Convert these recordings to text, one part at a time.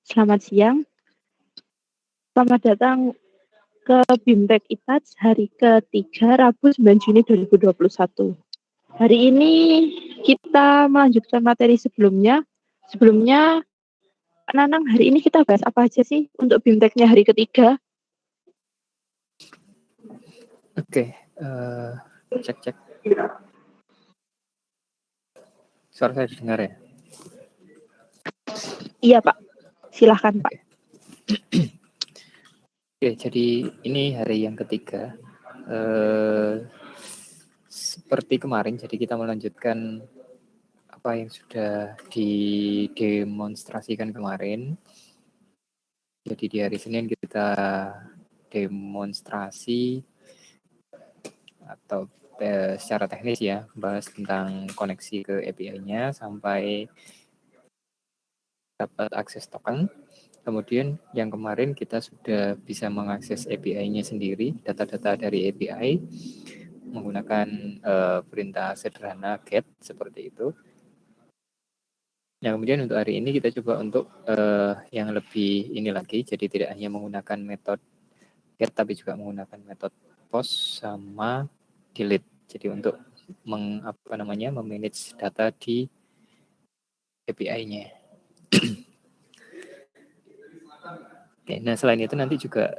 Selamat siang. Selamat datang ke BIMTEK ITAJ hari ketiga Rabu 9 Juni 2021. Hari ini kita melanjutkan materi sebelumnya. Sebelumnya, Pak Nanang, hari ini kita bahas apa aja sih untuk BIMTEK-nya hari ketiga? Oke, cek. Suara saya didengar ya? Iya, Pak. Silahkan, Pak. Oke, jadi ini hari yang ketiga. Seperti kemarin, jadi kita melanjutkan apa yang sudah didemonstrasikan kemarin. Jadi di hari Senin kita demonstrasi atau secara teknis ya, bahas tentang koneksi ke API-nya sampai dapat akses token. Kemudian yang kemarin kita sudah bisa mengakses API-nya sendiri, data-data dari API menggunakan perintah sederhana get seperti itu. Nah, kemudian untuk hari ini kita coba untuk yang lebih ini lagi, jadi tidak hanya menggunakan metode get tapi juga menggunakan metode post sama delete. Jadi untuk memanage data di API-nya. Oke, nah selain itu nanti juga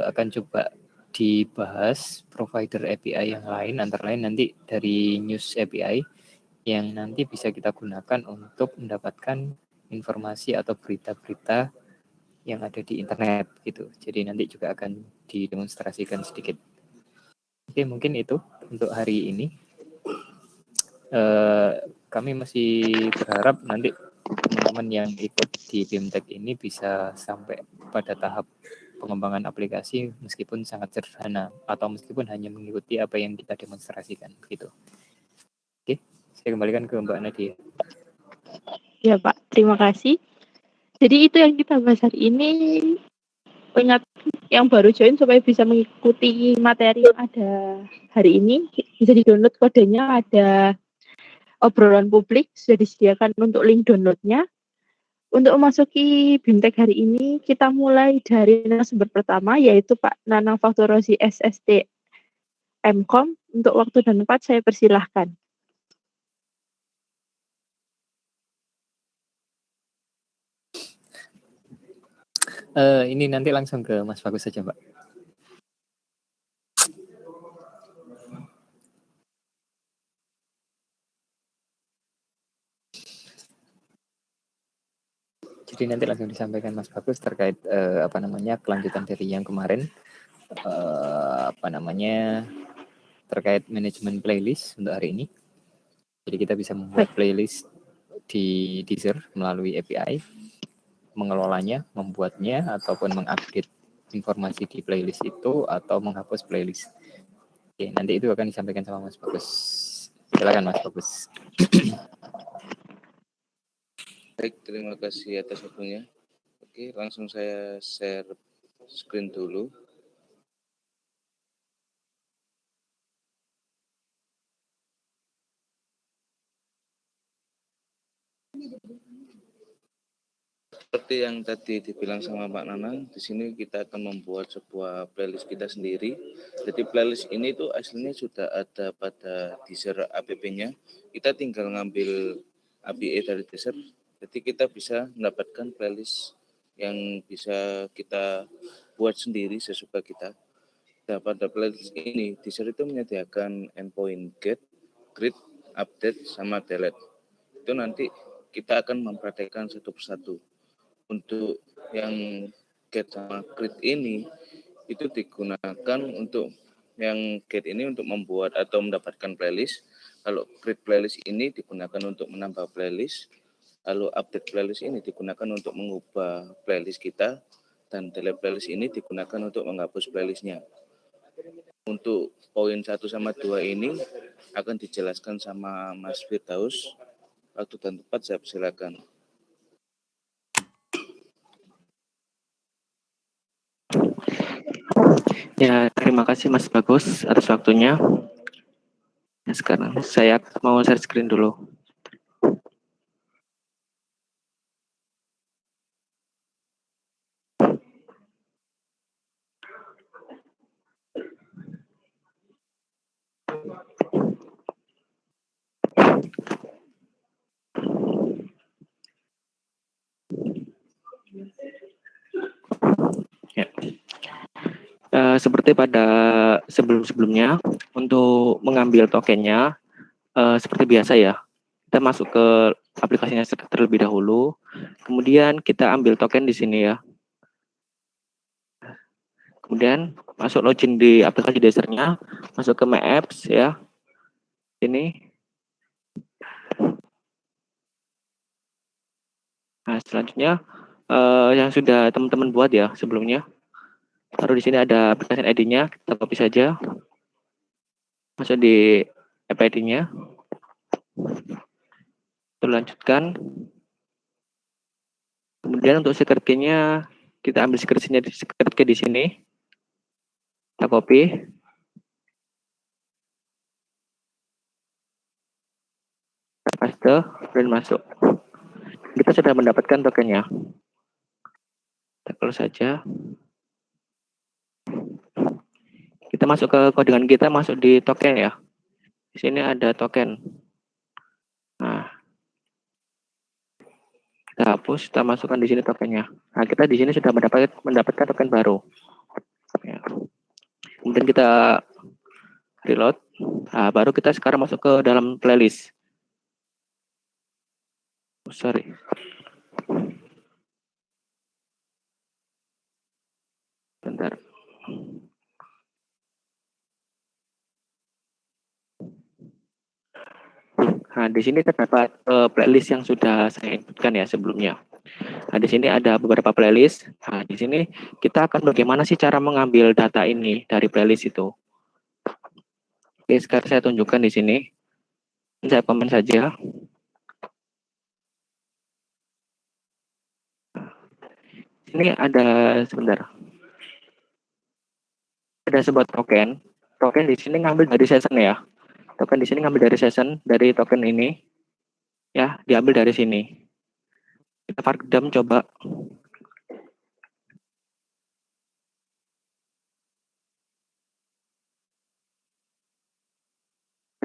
akan coba dibahas provider API yang lain, antara lain nanti dari News API yang nanti bisa kita gunakan untuk mendapatkan informasi atau berita-berita yang ada di internet gitu. Jadi nanti juga akan didemonstrasikan sedikit. Oke, mungkin itu untuk hari ini. Kami masih berharap nanti teman-teman yang ikut di BIMTEK ini bisa sampai pada tahap pengembangan aplikasi meskipun sangat sederhana atau meskipun hanya mengikuti apa yang kita demonstrasikan gitu. Oke, saya kembalikan ke Mbak Nadia. Ya, Pak. Terima kasih. Jadi itu yang kita bahas hari ini. Ingat yang baru join supaya bisa mengikuti materi yang ada hari ini, bisa di-download kodenya, ada obrolan publik, sudah disediakan untuk link downloadnya. Untuk memasuki BIMTEK hari ini, kita mulai dari narasumber pertama, yaitu Pak Nanang Faktorosi SST MKOM. Untuk waktu dan tempat saya persilahkan. Ini nanti langsung ke Mas Bagus saja, Mbak. Jadi nanti langsung disampaikan Mas Bagus terkait kelanjutan dari yang kemarin, terkait manajemen playlist untuk hari ini. Jadi kita bisa membuat playlist di Deezer melalui API, mengelolanya, membuatnya, ataupun mengupdate informasi di playlist itu, atau menghapus playlist. Oke, nanti itu akan disampaikan sama Mas Bagus. Silakan Mas Bagus. Baik, terima kasih atas waktunya. Oke, langsung saya share screen dulu. Seperti yang tadi dibilang sama Pak Nanang, di sini kita akan membuat sebuah playlist kita sendiri. Jadi playlist ini tuh aslinya sudah ada pada Deezer app-nya. Kita tinggal ngambil API dari Deezer. Jadi kita bisa mendapatkan playlist yang bisa kita buat sendiri sesuka kita. Nah, pada playlist ini Deezer itu menyediakan endpoint get, grid, update, sama delete. Itu nanti kita akan mempraktekkan satu persatu. Untuk yang get sama grid ini itu digunakan untuk yang get ini untuk membuat atau mendapatkan playlist. Kalau grid playlist ini digunakan untuk menambah playlist. Lalu update playlist ini digunakan untuk mengubah playlist kita, dan delete playlist ini digunakan untuk menghapus playlistnya. Untuk poin 1 sama 2 ini akan dijelaskan sama Mas Firdaus. Waktu dan tempat saya persilakan. Ya, terima kasih Mas Bagus atas waktunya. Nah, sekarang saya mau share screen dulu. seperti pada sebelum-sebelumnya, untuk mengambil tokennya seperti biasa ya. Kita masuk ke aplikasinya terlebih dahulu, kemudian kita ambil token di sini ya. Kemudian masuk login di aplikasi dasarnya, masuk ke My Apps ya. Ini. Nah, selanjutnya yang sudah teman-teman buat ya sebelumnya. Taruh di sini ada aplikasi ID-nya, kita copy saja. Masuk di app ID-nya. Lanjutkan. Kemudian untuk secret key-nya kita ambil secret key di sini. Kita copy. Kita paste dan masuk. Kita sudah mendapatkan tokennya. Kita close saja. Kita masuk ke codingan kita, masuk di token ya. Di sini ada token. Nah, kita hapus, kita masukkan di sini tokennya. Nah, kita di sini sudah mendapatkan token baru. Ya. Kemudian kita reload. Nah, baru kita sekarang masuk ke dalam playlist. Oh, sorry. Bentar. Nah, di sini terdapat playlist yang sudah saya inputkan ya sebelumnya. Nah, di sini ada beberapa playlist. Nah, di sini kita akan bagaimana sih cara mengambil data ini dari playlist itu. Oke, sekarang saya tunjukkan di sini. Saya komen saja. Ini ada sebentar. Ada sebuah token. Token di sini ngambil dari session ya. Token di sini ngambil dari session, dari token ini. Ya, diambil dari sini. Kita parkdam coba.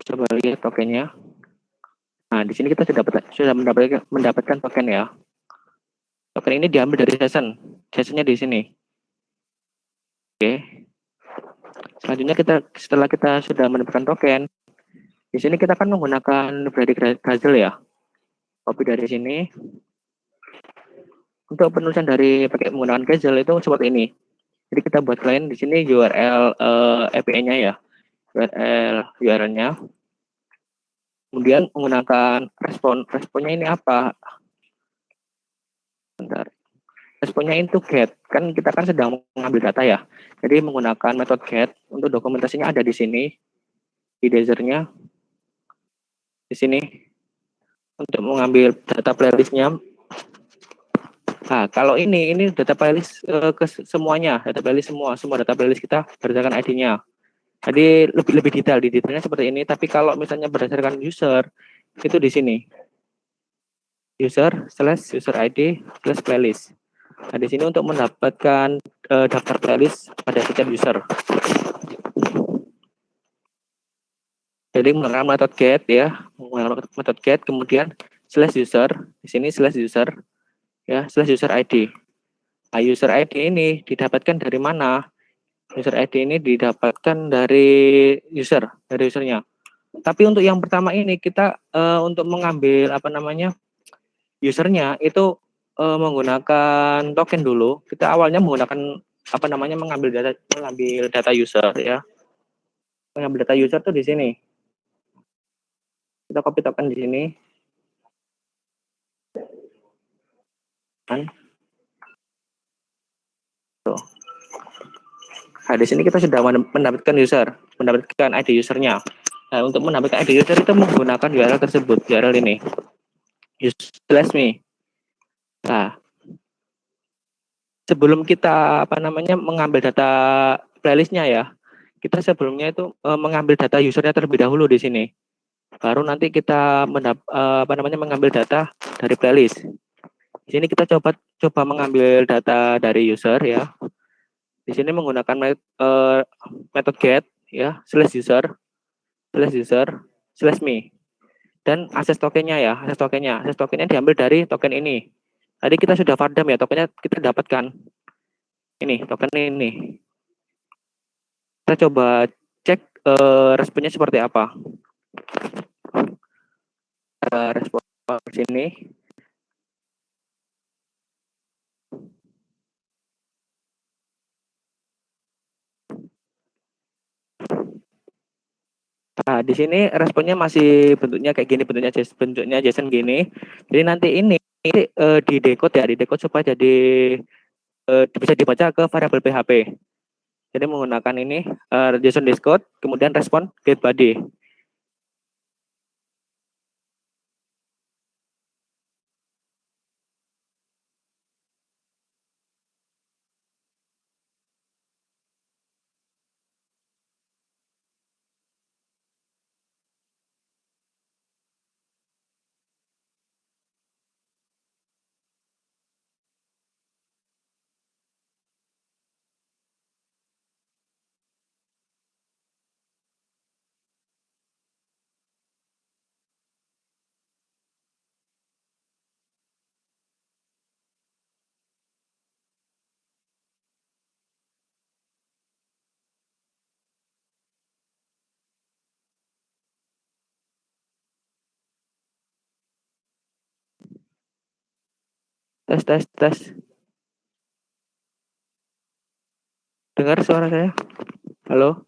Coba lihat tokennya. Nah, di sini kita sudah mendapatkan token ya. Token ini diambil dari session. Sessionnya di sini. Oke. Selanjutnya setelah kita sudah mendapatkan token, di sini kita akan menggunakan Freddy Gazelle ya. Copy dari sini. Untuk penulisan dari pakai menggunakan Gazelle itu seperti ini. Jadi kita buat klien di sini URL API-nya ya. URL-nya. Kemudian menggunakan responnya ini apa? Bentar. Responnya itu get. Kan kita kan sedang mengambil data ya. Jadi menggunakan metode get. Untuk dokumentasinya ada di sini. Di desert-nya. Di sini. Untuk mengambil data playlist-nya. Nah, kalau ini data playlist ke semuanya. Data playlist semua data playlist kita berdasarkan ID-nya. Jadi lebih detail. Di detailnya seperti ini. Tapi kalau misalnya berdasarkan user, itu di sini. User/user ID plus playlist. Nah, di sini untuk mendapatkan daftar playlist pada setiap user. Jadi menggunakan metode get ya, menggunakan metode get, kemudian /user, di sini /user ya, /user ID. Nah, user ID ini didapatkan dari mana? User ID ini didapatkan dari usernya. Tapi untuk yang pertama ini kita untuk mengambil usernya itu menggunakan token dulu. Kita awalnya menggunakan mengambil data user ya. Mengambil data user tuh di sini. Kita copy token di sini. Kan? Tuh. Nah, di sini kita sudah mendapatkan ID usernya. Nah, untuk mendapatkan ID user itu menggunakan URL tersebut, URL ini. /me. Nah, sebelum kita mengambil data playlistnya ya, kita sebelumnya itu mengambil data usernya terlebih dahulu di sini. Baru nanti kita mengambil data dari playlist. Di sini kita coba mengambil data dari user ya. Di sini menggunakan metode get ya, /user /me. Dan akses tokennya ya, akses tokennya diambil dari token ini. Tadi kita sudah fardam ya, tokennya kita dapatkan. Ini, token ini. Kita coba cek responnya seperti apa. Respon sini. Nah, di sini responnya masih bentuknya kayak gini, bentuknya JSON gini. Jadi nanti ini di decode ya, di decode supaya jadi bisa dibaca ke variabel PHP. Jadi menggunakan ini JSON decode, kemudian respon get body. Tes. Dengar suara saya? Halo?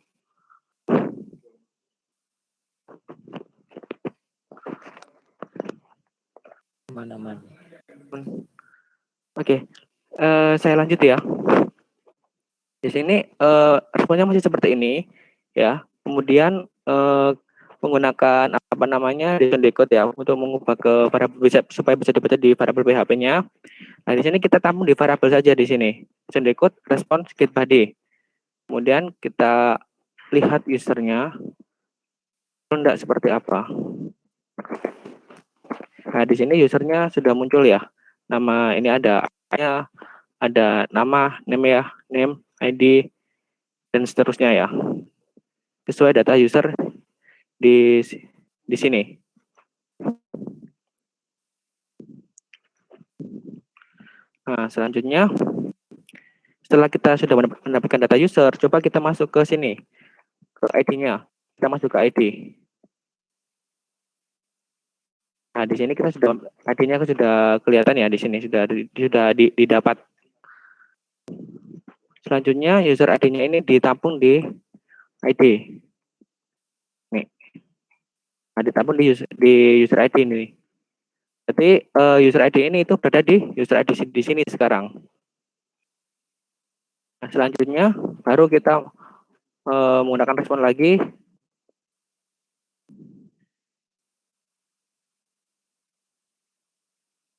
Aman-aman. Oke. Saya lanjut ya. Di sini responnya masih seperti ini ya. Kemudian menggunakan apa namanya JSON decode ya untuk mengubah ke variabel supaya bisa dibaca di variabel PHP-nya. Nah, di sini kita tampung di variabel saja di sini. JSON decode response get body. Kemudian kita lihat usernya enggak seperti apa. Nah, di sini usernya sudah muncul ya. Nama ini ada nama, name ya, name, ID, dan seterusnya ya. Sesuai data user di sini. Nah, selanjutnya setelah kita sudah mendapatkan data user, coba kita masuk ke sini, ke ID-nya. Kita masuk ke ID. Nah, di sini kita sudah ID-nya sudah kelihatan ya di sini sudah didapat. Selanjutnya user ID-nya ini ditampung di ID. Nih. Nah, ditampung di user ID ini. Jadi user ID ini itu berada di user ID di sini sekarang. Nah, selanjutnya baru kita menggunakan respon lagi.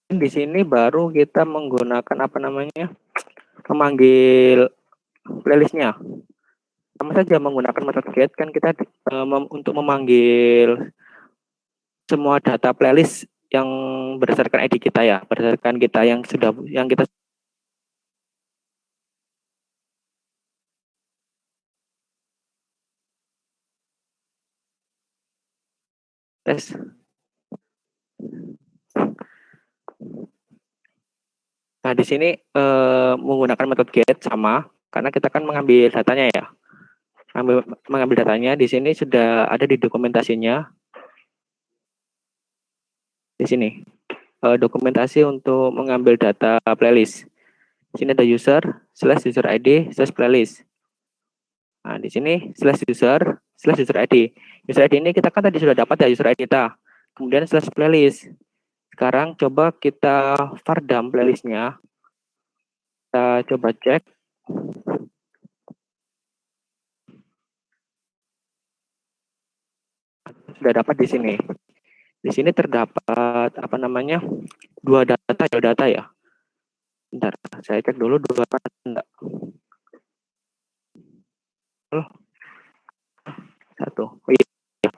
Di sini baru kita menggunakan apa namanya, memanggil playlistnya. Sama saja menggunakan metode get kan kita untuk memanggil semua data playlist yang berdasarkan ID kita ya, berdasarkan kita yang kita tes. Nah, di sini menggunakan metode get sama karena kita kan mengambil datanya ya. Mengambil datanya di sini sudah ada di dokumentasinya. Di sini dokumentasi untuk mengambil data playlist. Di sini ada user ID playlist. Nah, di sini user ID. User ID ini kita kan tadi sudah dapat ya user ID kita. Kemudian playlist. Sekarang coba kita vardam playlistnya. Kita coba cek. Sudah dapat di sini. Di sini terdapat apa namanya? Dua data ya. Bentar, saya cek dulu dua enggak. Satu. Oh, iya.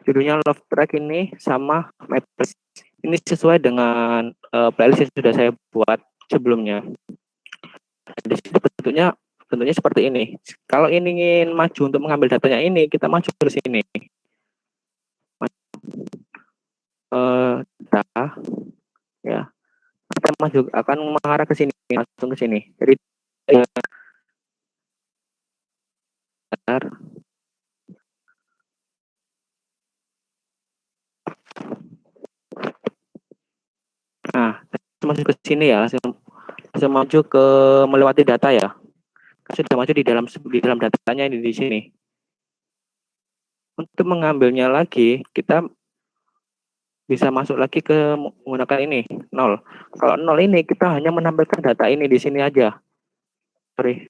Judulnya Love Track ini sama My Playlist. Ini sesuai dengan playlist yang sudah saya buat sebelumnya. Di sini bentuknya seperti ini. Kalau ingin maju untuk mengambil datanya ini, kita maju ke sini. Data, ya. Kita maju akan mengarah ke sini, langsung ke sini. Jadi Bentar. Nah, masuk ke sini ya, langsung maju ke melewati data ya. Sudah maju di dalam datanya ini di sini. Untuk mengambilnya lagi, kita bisa masuk lagi ke menggunakan ini 0. Kalau 0 ini kita hanya menampilkan data ini di sini aja. Sorry.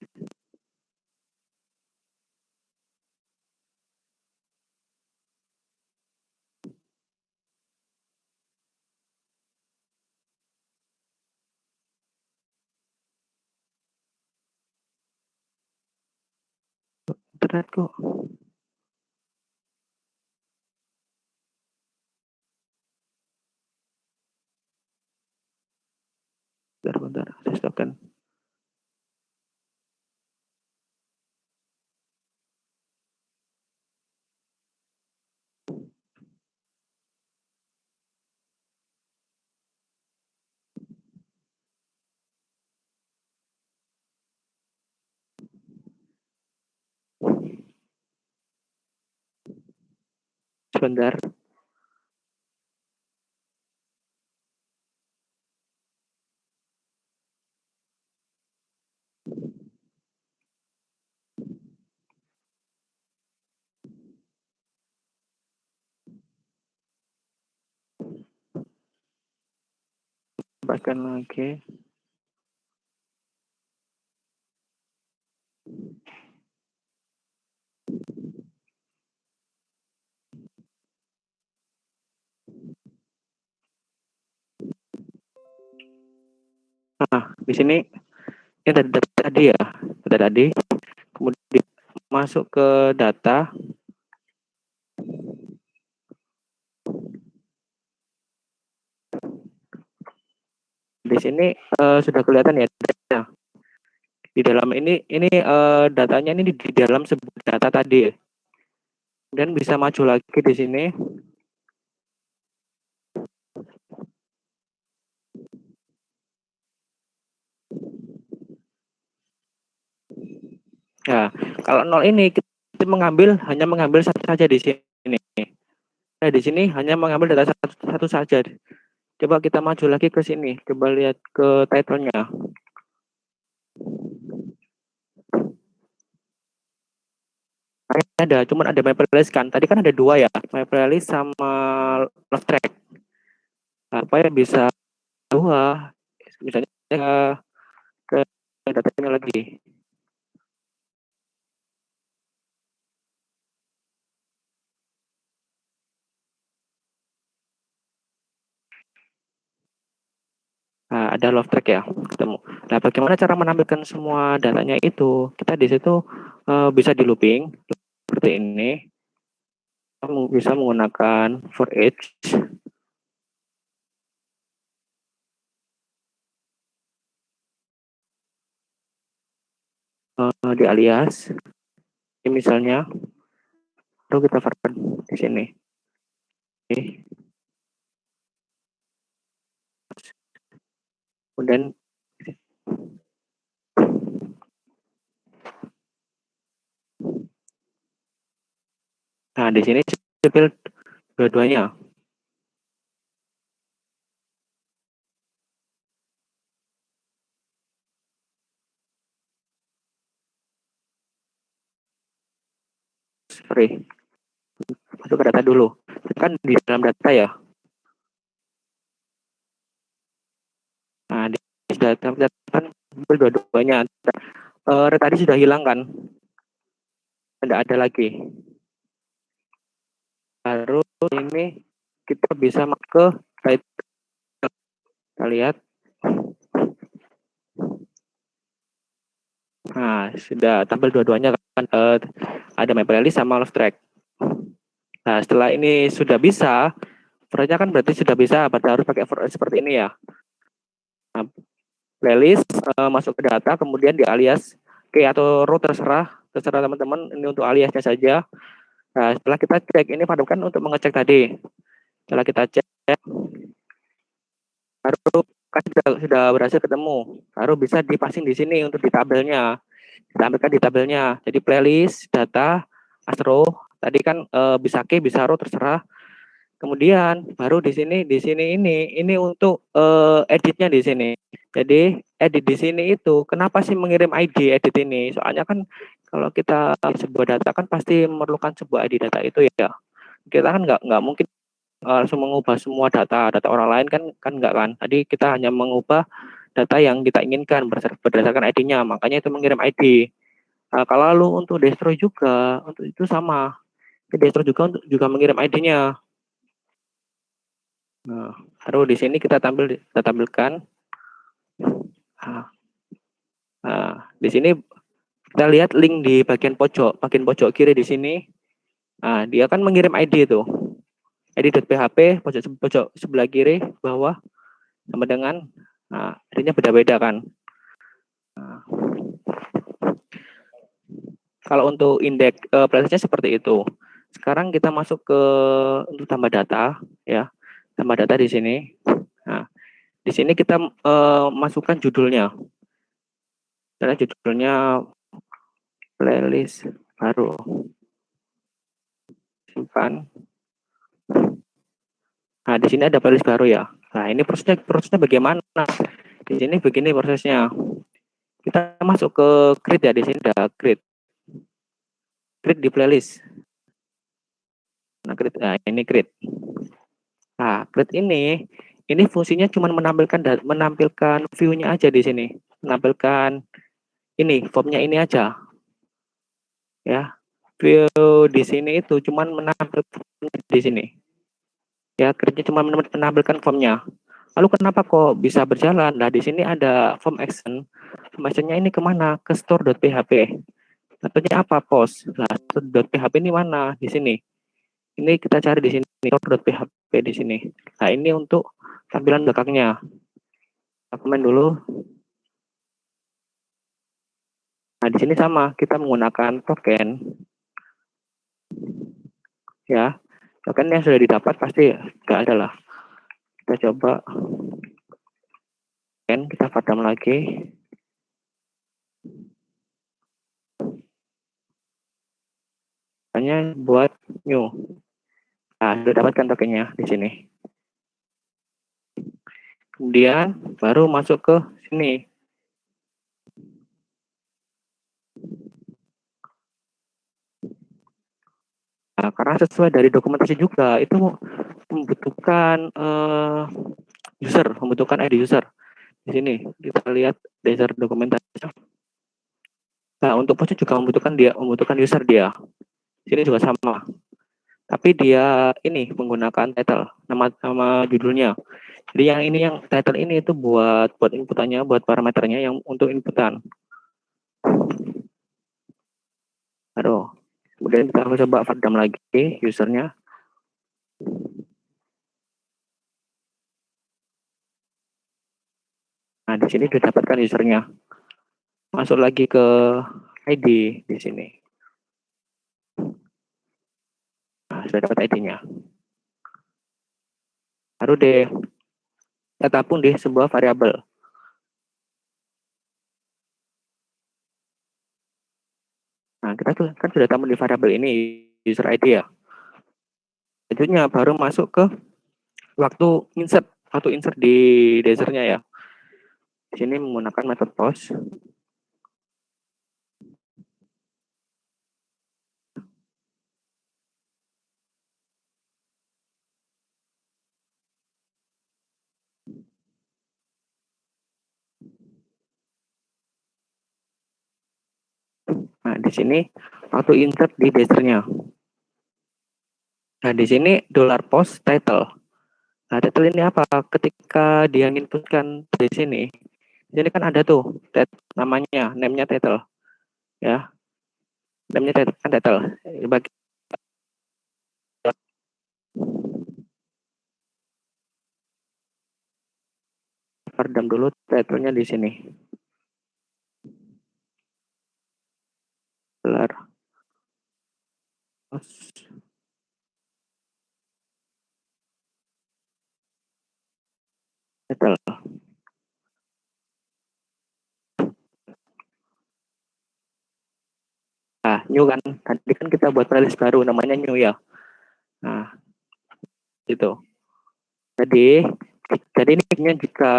Internetku. Bentar, saya stopkan. Sebentar. Tambahkan lagi. Nah, di sini ini tadi ya, tadi. Kemudian masuk ke data. Di sini sudah kelihatan ya datanya. Di dalam ini datanya ini di dalam sebuah data tadi. Dan bisa maju lagi di sini. Ya, kalau 0 ini kita hanya mengambil satu saja di sini. Nah, di sini hanya mengambil data satu saja. Coba kita maju lagi ke sini. Coba lihat ke title-nya. Cuman ada my playlist kan. Tadi kan ada dua ya, my playlist sama love track. Apa yang bisa dua? Misalnya ke datanya lagi. Nah, ada love track ya, ketemu. Nah, bagaimana cara menampilkan semua datanya itu? Kita di situ bisa di looping seperti ini. Kita bisa menggunakan for each. Di alias. Ini misalnya, lalu kita forward di sini. Oke. Kemudian nah di sini pilih dua-duanya. Sorry. Masuk ke data dulu. Kan di dalam data ya. Nah, di data kan dua-duanya. Tadi sudah hilang kan? Tidak ada lagi. Baru ini kita bisa ke title. Kita lihat. Nah, sudah tampil dua-duanya kan. Ada my playlist sama love track. Nah, setelah ini sudah bisa, formatnya kan berarti sudah bisa, berarti harus pakai format seperti ini ya. Nah, playlist masuk ke data, kemudian di alias key atau row terserah teman-teman, ini untuk aliasnya saja. Nah, setelah kita cek ini padukan untuk mengecek tadi. Setelah kita cek, baru kan sudah berhasil ketemu, baru bisa dipasang di sini untuk di tabelnya. Kita ambilkan di tabelnya. Jadi playlist, data, Astro, tadi kan bisa key, bisa row, terserah. Kemudian baru di sini ini untuk editnya di sini. Jadi edit di sini itu kenapa sih mengirim ID edit ini? Soalnya kan kalau kita sebuah data kan pasti memerlukan sebuah ID data itu ya. Kita kan nggak mungkin langsung mengubah semua data orang lain kan nggak kan. Tadi kita hanya mengubah data yang kita inginkan berdasarkan ID-nya. Makanya itu mengirim ID. Kalau lalu untuk distro juga untuk itu sama. Distro juga mengirim ID-nya. Nah, baru di sini kita tampilkan. Di sini kita lihat link di bagian pojok kiri di sini. Dia kan mengirim ID itu. ID.php pojok sebelah kiri bawah sama dengan ID-nya beda-beda kan. Kalau untuk indeks playlistnya seperti itu. Sekarang kita masuk ke untuk tambah data ya. Tambah data di sini. Nah, di sini kita masukkan judulnya. Karena judulnya playlist baru. Simpan. Nah, di sini ada playlist baru ya. Nah, ini prosesnya bagaimana? Di sini begini prosesnya. Kita masuk ke create ya, di sini ada create di playlist. Nah, ini create. Nah, create ini fungsinya cuma menampilkan view-nya aja di sini. Menampilkan ini formnya ini aja. Ya. View di sini itu cuma menampilkan di sini. Ya, create cuma menampilkan formnya. Lalu kenapa kok bisa berjalan? Nah, di sini ada form action. Form action-nya ini kemana? Ke store.php. Contohnya apa? Post. Nah, store.php ini mana? Di sini. Ini kita cari di sini. Store.php di sini. Nah, ini untuk tampilan belakangnya. Kita komen dulu. Nah, di sini sama. Kita menggunakan token. Ya. Token yang sudah didapat pasti nggak ada lah. Kita coba. Kita padam lagi. Hanya buat new. Nah, sudah dapatkan tokennya di sini. Kemudian baru masuk ke sini. Nah, karena sesuai dari dokumentasi juga itu membutuhkan membutuhkan ID user. Di sini kita lihat dasar dokumentasi. Nah, untuk postnya juga membutuhkan user dia. Di sini juga sama. Tapi dia ini menggunakan title, nama judulnya. Jadi yang title ini itu buat inputannya, buat parameternya yang untuk inputan. Aduh. Kemudian kita coba padam lagi usernya. Nah, di sini sudah dapatkan usernya. Masuk lagi ke ID di sini. Nah, sudah dapat ID-nya. Baru deh kita tabung di sebuah variabel. Nah, kita tuh kan sudah tabung di variabel ini user ID ya. Selanjutnya baru masuk ke waktu insert di desertnya ya. Di sini menggunakan metode post. Nah, di sini auto insert di desertnya. Nah, di sini $post title. Nah, title ini apa? Ketika dia inputkan di sini kan ada tuh namanya, name-nya title. Ya. Name-nya title. Bagi redam dulu title-nya di sini. Gelar. Title. new kan. Tadi kan kita buat playlist baru namanya new ya. Nah, itu. Jadi ini jika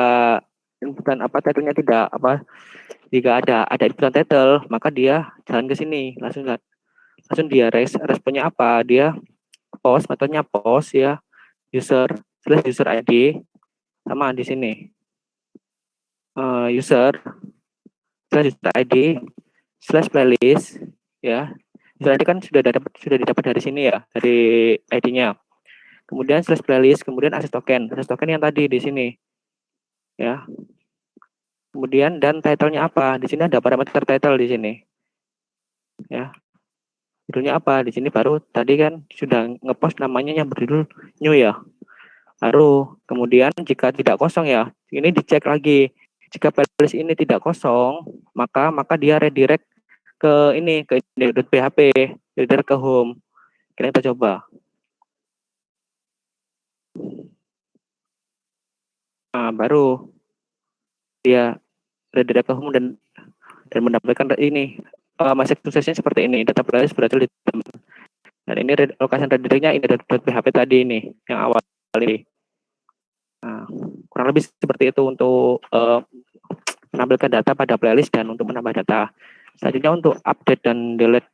inputan title-nya tidak jika ada inputan title, maka dia jalan ke sini, langsung dia responnya apa? Dia post, metodenya post ya, user ID sama di sini. User ID /playlist ya. User ID kan sudah didapat dari sini ya, dari ID-nya. Kemudian /playlist, kemudian access token yang tadi di sini ya. Kemudian dan title-nya apa? Di sini ada parameter title di sini ya. Judulnya apa? Di sini baru tadi kan sudah ngepost namanya yang berjudul new ya. Baru kemudian jika tidak kosong ya, ini dicek lagi. Jika playlist ini tidak kosong, maka dia redirect ke index.php, redirect ke home. Kita coba. Nah, baru dia redirect ke home dan mendapatkan ini masuk suksesnya seperti ini. Data playlist berhasil ditemukan. Dan ini location redirectnya index.php tadi ini yang awal ini. Nah, kurang lebih seperti itu untuk menampilkan data pada playlist dan untuk menambah data. Selanjutnya untuk update dan delete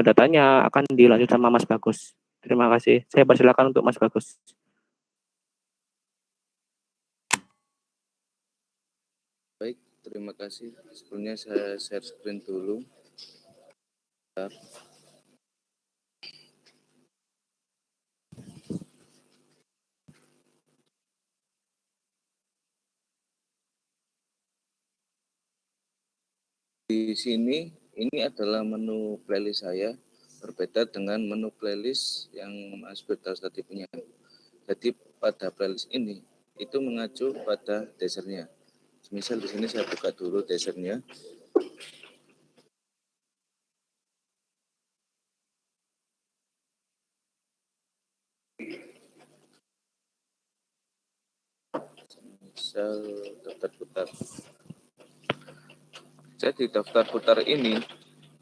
datanya akan dilanjut sama Mas Bagus. Terima kasih. Saya persilakan untuk Mas Bagus. Baik, terima kasih. Sebelumnya saya share screen dulu. Di sini, ini adalah menu playlist saya, berbeda dengan menu playlist yang Mas Firdaus tadi punya. Jadi pada playlist ini, itu mengacu pada dasarnya. Misal di sini saya buka dulu dasarnya. Misal daftar putar. Jadi daftar putar ini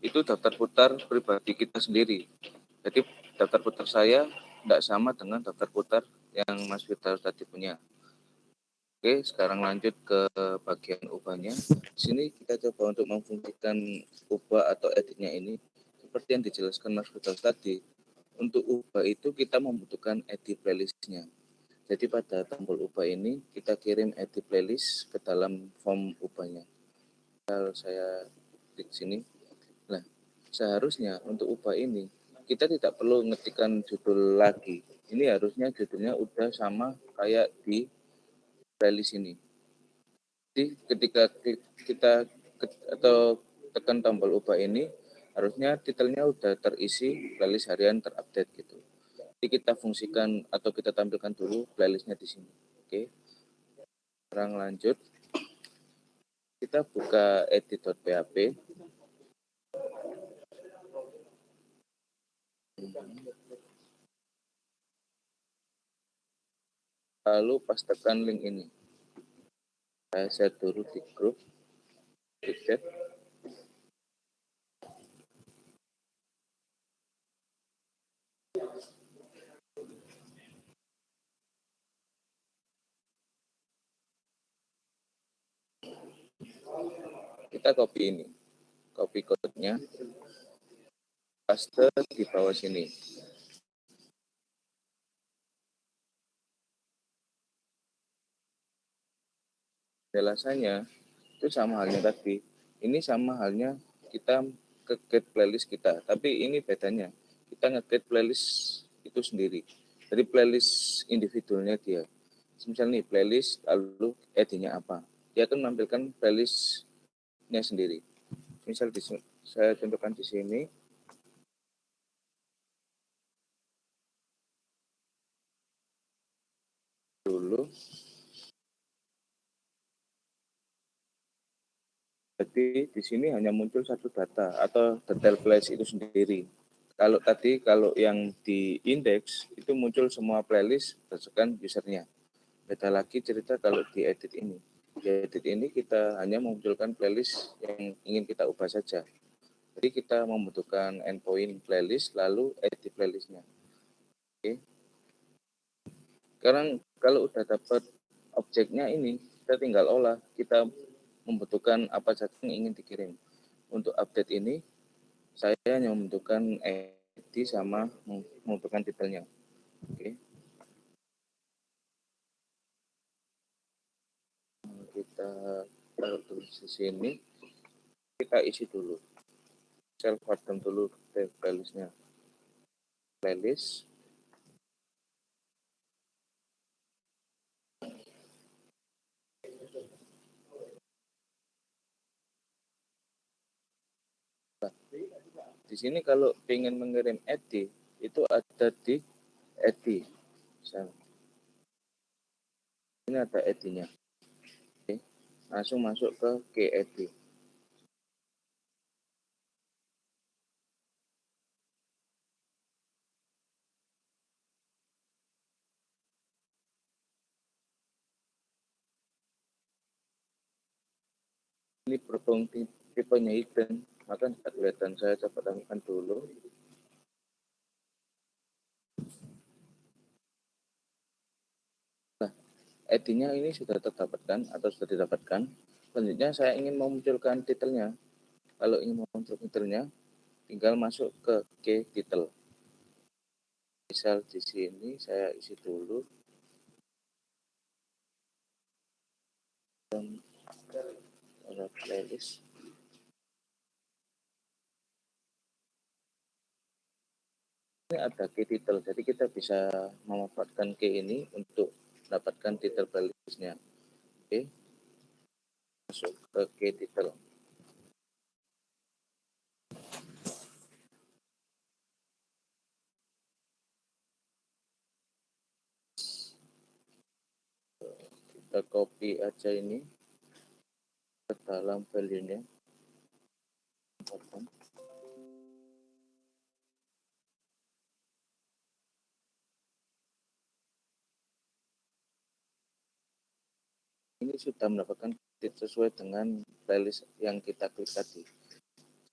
itu daftar putar pribadi kita sendiri. Jadi daftar putar saya tidak sama dengan daftar putar yang Mas Firdaus tadi punya. Oke, sekarang lanjut ke bagian ubahnya. Di sini kita coba untuk memfungsikan ubah atau editnya ini. Seperti yang dijelaskan Mas Firdaus tadi, untuk ubah itu kita membutuhkan edit playlistnya. Jadi pada tombol ubah ini kita kirim edit playlist ke dalam form ubahnya. Kalau saya klik sini, nah seharusnya untuk ubah ini kita tidak perlu ngetikkan judul lagi. Ini harusnya judulnya udah sama kayak di playlist ini. Jadi ketika kita atau tekan tombol ubah ini, harusnya titelnya udah terisi playlist harian terupdate gitu. Jadi kita fungsikan atau kita tampilkan dulu playlistnya di sini. Oke. Sekarang lanjut. Kita buka edit.php. Lalu pastekan link ini. Saya share dulu di grup. Di chat. Kita copy ini. Copy code-nya. Paste di bawah sini. Jelasannya itu sama halnya tadi. Ini sama halnya kita ke-get playlist kita. Tapi ini bedanya. Kita nge-get playlist itu sendiri. Jadi playlist individualnya dia. Misalnya nih playlist lalu editnya apa. Dia akan menampilkan playlistnya sendiri. Misal saya contohkan di sini. Dulu. Jadi di sini hanya muncul satu data atau detail playlist itu sendiri. Kalau yang di index itu muncul semua playlist berdasarkan usernya. Beda lagi cerita kalau di edit ini. Di edit ini kita hanya memunculkan playlist yang ingin kita ubah saja. Jadi kita membutuhkan endpoint playlist lalu edit playlistnya. Oke. Sekarang kalau udah dapat objeknya ini, kita tinggal olah. Kita membutuhkan apa saja yang ingin dikirim. Untuk update ini, saya hanya membutuhkan edit sama membutuhkan detailnya. Oke. Kita taruh dulu di sini. Kita isi dulu. Self button dulu playlistnya. Playlist. Di sini kalau ingin mengirim edit itu ada di edit. Ini ada editnya. Oke. Langsung masuk ke edit. Ini berhubung tipenya hidden, maka tidak kelihatan. Saya coba tambahkan dulu. Nah, editnya ini sudah terdapatkan atau sudah didapatkan. Selanjutnya saya ingin memunculkan titelnya. Kalau ingin memunculkan titelnya, tinggal masuk ke titel. Misal di sini saya isi dulu. Ada playlist. Ini ada key title, jadi kita bisa memanfaatkan key ini untuk dapatkan titel playlistnya. Oke, masuk ke key title. Kita copy aja ini ke dalam value-nya. Ini sudah mendapatkan sesuai dengan playlist yang kita klik tadi.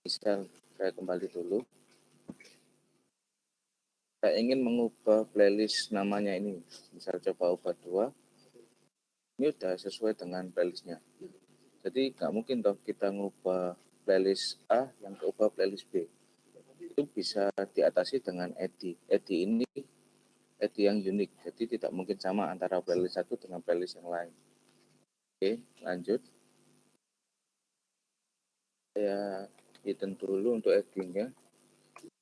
Misal saya kembali dulu. Saya ingin mengubah playlist namanya ini. Misal coba ubah 2. Ini sudah sesuai dengan playlistnya. Jadi nggak mungkin toh kita ngubah playlist A yang keubah playlist B. Itu bisa diatasi dengan edit. Edit ini edit yang unik. Jadi tidak mungkin sama antara playlist satu dengan playlist yang lain. Oke, lanjut. Saya hidden dulu untuk editingnya.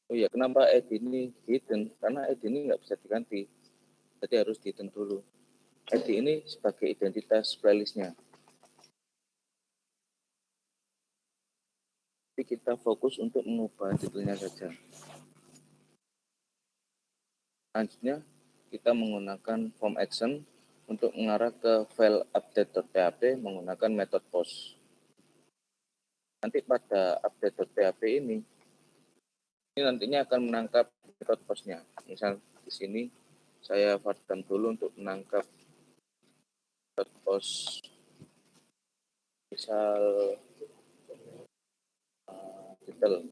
Oh iya, kenapa edit ini hidden? Karena edit ini nggak bisa diganti. Jadi harus hidden dulu. Edit ini sebagai identitas playlistnya. Jadi kita fokus untuk mengubah titelnya saja. Selanjutnya, kita menggunakan form action untuk mengarah ke file update.php menggunakan metode post. Nanti pada update.php ini nantinya akan menangkap metode postnya. Misal di sini saya farm dulu untuk menangkap metode post. Misal titel.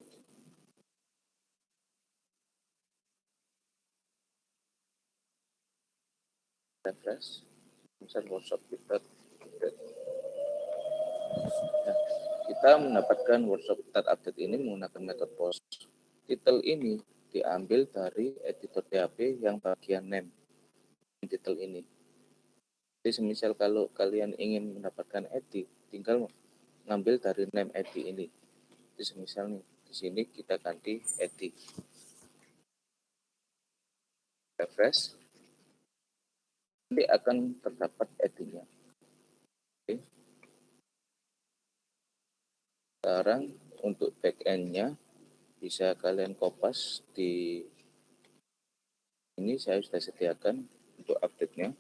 Refresh. Misal workshop kita. Nah, kita mendapatkan workshop start update ini menggunakan metode post. Titel ini diambil dari editor PHP yang bagian name titel ini. Jadi semisal kalau kalian ingin mendapatkan edit, tinggal ngambil dari name edit ini. Jadi semisal nih di sini kita ganti edit. Refresh. Nanti akan terdapat editnya. Oke. Sekarang untuk backend-nya bisa kalian kopas di ini saya sudah sediakan untuk update-nya.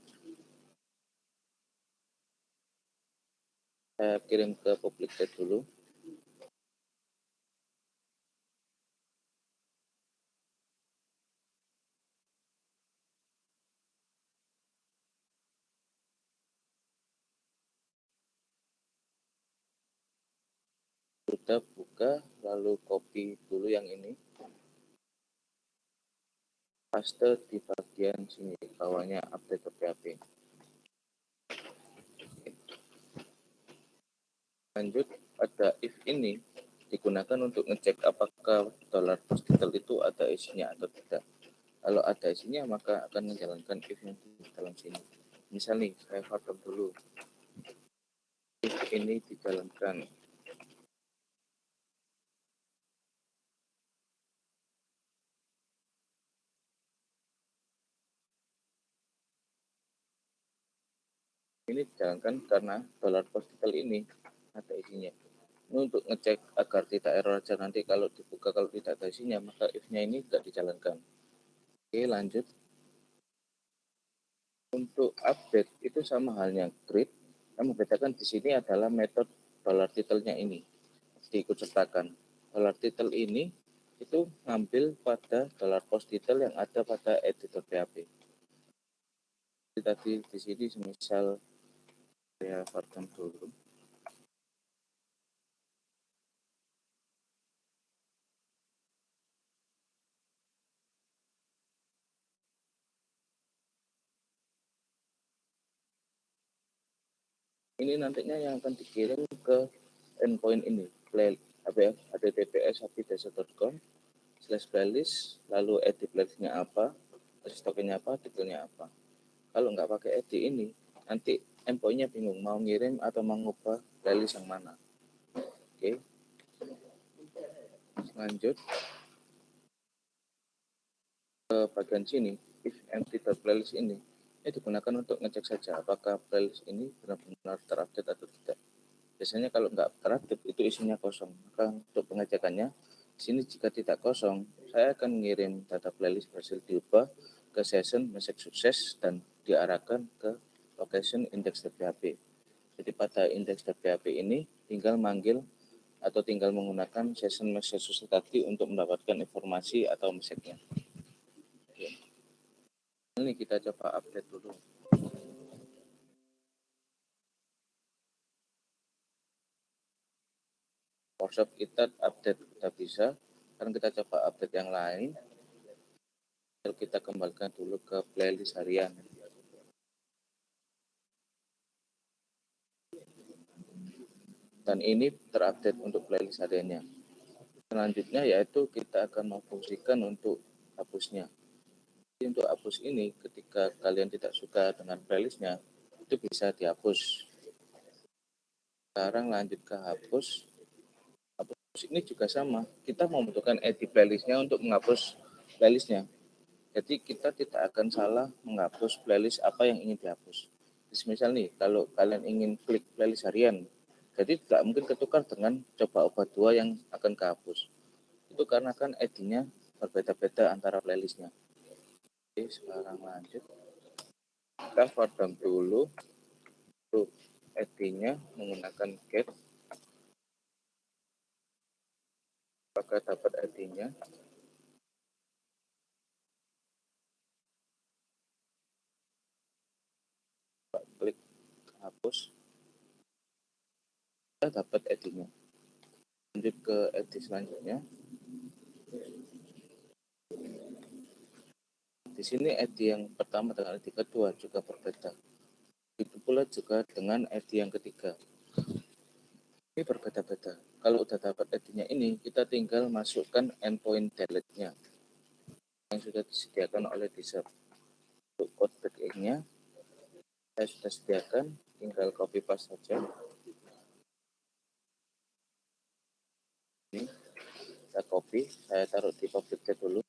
Saya kirim ke public chat dulu. kita buka, lalu copy dulu yang ini, paste di bagian sini, bawahnya update PHP. Lanjut, ada if ini digunakan untuk ngecek apakah $posTitle itu ada isinya atau tidak. Kalau ada isinya, maka akan menjalankan if yang di dalam sini. Misal nih, saya forward dulu. If ini dijalankan. Ini dijalankan karena $posTitle ini ada isinya. Ini untuk ngecek agar tidak error aja, nanti kalau dibuka kalau tidak ada isinya, maka if-nya ini tidak dijalankan. Oke, lanjut. Untuk update itu sama halnya create. Yang membedakan di sini adalah metode $title-nya ini diikut sertakan. $title ini itu ngambil pada $posTitle yang ada pada editor PHP. Jadi tadi di sini misal saya format dulu. Ini nantinya yang akan dikirim ke endpoint ini, https://playlist, lalu edit playlistnya apa, tokennya apa, detailnya apa. Kalau nggak pakai edit ini, nanti endpointnya bingung mau ngirim atau mau ngubah playlist yang mana. Oke, lanjut ke bagian sini, if empty.playlist ini digunakan untuk ngecek saja apakah playlist ini benar-benar terupdate atau tidak. Biasanya kalau nggak terupdate itu isinya kosong. Maka untuk pengecekannya, di sini jika tidak kosong, saya akan mengirim data playlist berhasil diubah ke session message sukses dan diarahkan ke location index.php. Jadi pada index.php ini tinggal manggil atau tinggal menggunakan session message sukses tadi untuk mendapatkan informasi atau message-nya. Oke. Ini kita coba update dulu. Workshop kita update kita bisa. Sekarang kita coba update yang lain. Kita kembalikan dulu ke playlist harian. Dan ini terupdate untuk playlist hariannya. Selanjutnya yaitu kita akan memfungsikan untuk hapusnya. Jadi untuk hapus ini ketika kalian tidak suka dengan playlistnya, itu bisa dihapus. Sekarang lanjut ke hapus. Hapus ini juga sama. Kita membutuhkan edit playlistnya untuk menghapus playlistnya. Jadi kita tidak akan salah menghapus playlist apa yang ingin dihapus. Misal nih, kalau kalian ingin klik playlist harian, jadi tidak mungkin ketukar dengan coba obat 2 yang akan kehapus. Itu karena kan ID-nya berbeda-beda antara playlistnya. Oke, sekarang lanjut. Kita forward dulu untuk ID-nya menggunakan get. Apakah dapat ID-nya? Klik hapus. Kita dapat ID-nya. Lanjut ke ID selanjutnya. Di sini ID yang pertama dengan ID kedua juga berbeda. Itu pula juga dengan ID yang ketiga. Ini berbeda-beda. Kalau udah dapat ID-nya ini, kita tinggal masukkan endpoint delete-nya yang sudah disediakan oleh dealer. Untuk code backend-nya, saya sudah sediakan, tinggal copy paste saja. Ini saya copy, saya taruh di public chat dulu.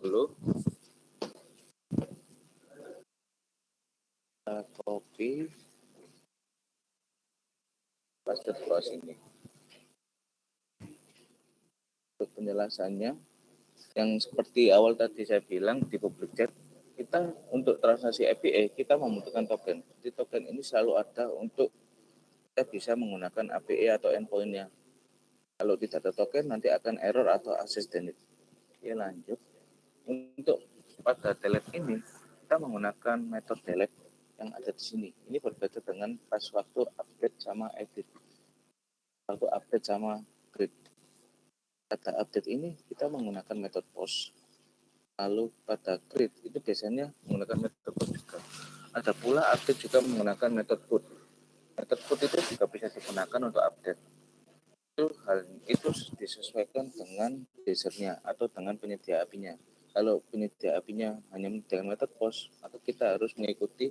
Dulu kita copy paste ke sini. Untuk penjelasannya yang seperti awal tadi saya bilang di public chat, kita untuk transaksi API kita membutuhkan token. Jadi token ini selalu ada untuk kita bisa menggunakan API atau endpoint-nya. Kalau tidak ada token nanti akan error atau access denied. Ya lanjut. Untuk pada delete ini kita menggunakan metode delete yang ada di sini. Ini berbeda dengan pas waktu update sama edit. Waktu update sama grid. Pada update ini kita menggunakan metode post. Lalu pada grid itu biasanya menggunakan metode put juga. Ada pula update juga menggunakan metode put. Metode put itu juga bisa digunakan untuk update. Itu disesuaikan dengan usernya atau dengan penyedia API-nya. Kalau penyedia API-nya hanya menyediakan metode post, maka kita harus mengikuti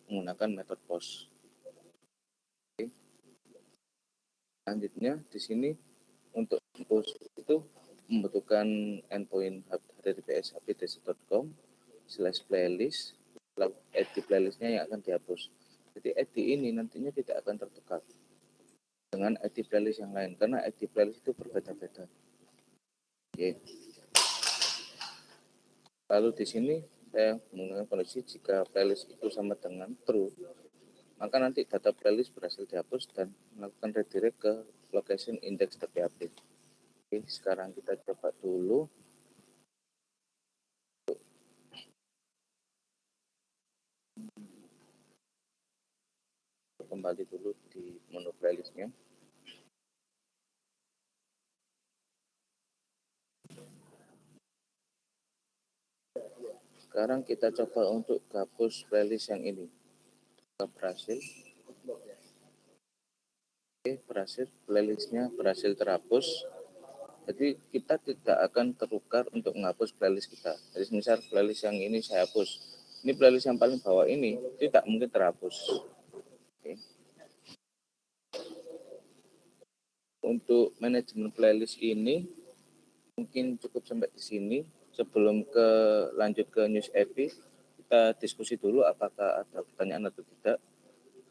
menggunakan metode post. Oke. Selanjutnya di sini untuk post itu membutuhkan endpoint https hpdc.com/playlist. Lalu ID playlistnya yang akan dihapus. Jadi ID ini nantinya tidak akan tertukar dengan ID playlist yang lain karena ID playlist itu berbeda-beda. Oke. Lalu di sini saya menggunakan kondisi jika playlist itu sama dengan true, maka nanti data playlist berhasil dihapus dan melakukan redirect ke location index.php. Oke, sekarang kita coba dulu. Kembali dulu di menu playlistnya. Sekarang kita coba untuk hapus playlist yang ini. Berhasil. Oke, berhasil. Playlistnya berhasil terhapus. Jadi kita tidak akan tertukar untuk menghapus playlist kita. Jadi misal playlist yang ini saya hapus. Ini playlist yang paling bawah ini tidak mungkin terhapus. Oke. Untuk manajemen playlist ini mungkin cukup sampai di sini. Sebelum lanjut ke news API, kita diskusi dulu apakah ada pertanyaan atau tidak.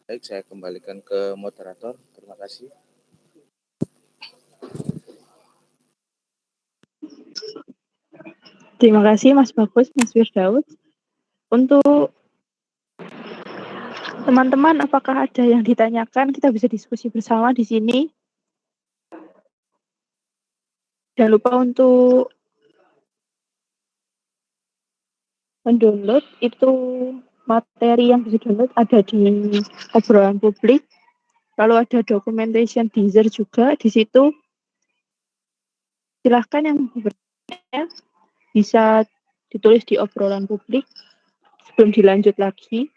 Baik, saya kembalikan ke moderator. Terima kasih. Terima kasih Mas Bagus, Mas Firdaus. Untuk teman-teman, apakah ada yang ditanyakan? Kita bisa diskusi bersama di sini. Jangan lupa untuk mendownload, itu materi yang bisa download ada di obrolan publik. Lalu ada documentation teaser juga di situ. Silahkan yang bertanya bisa ditulis di obrolan publik sebelum dilanjut lagi.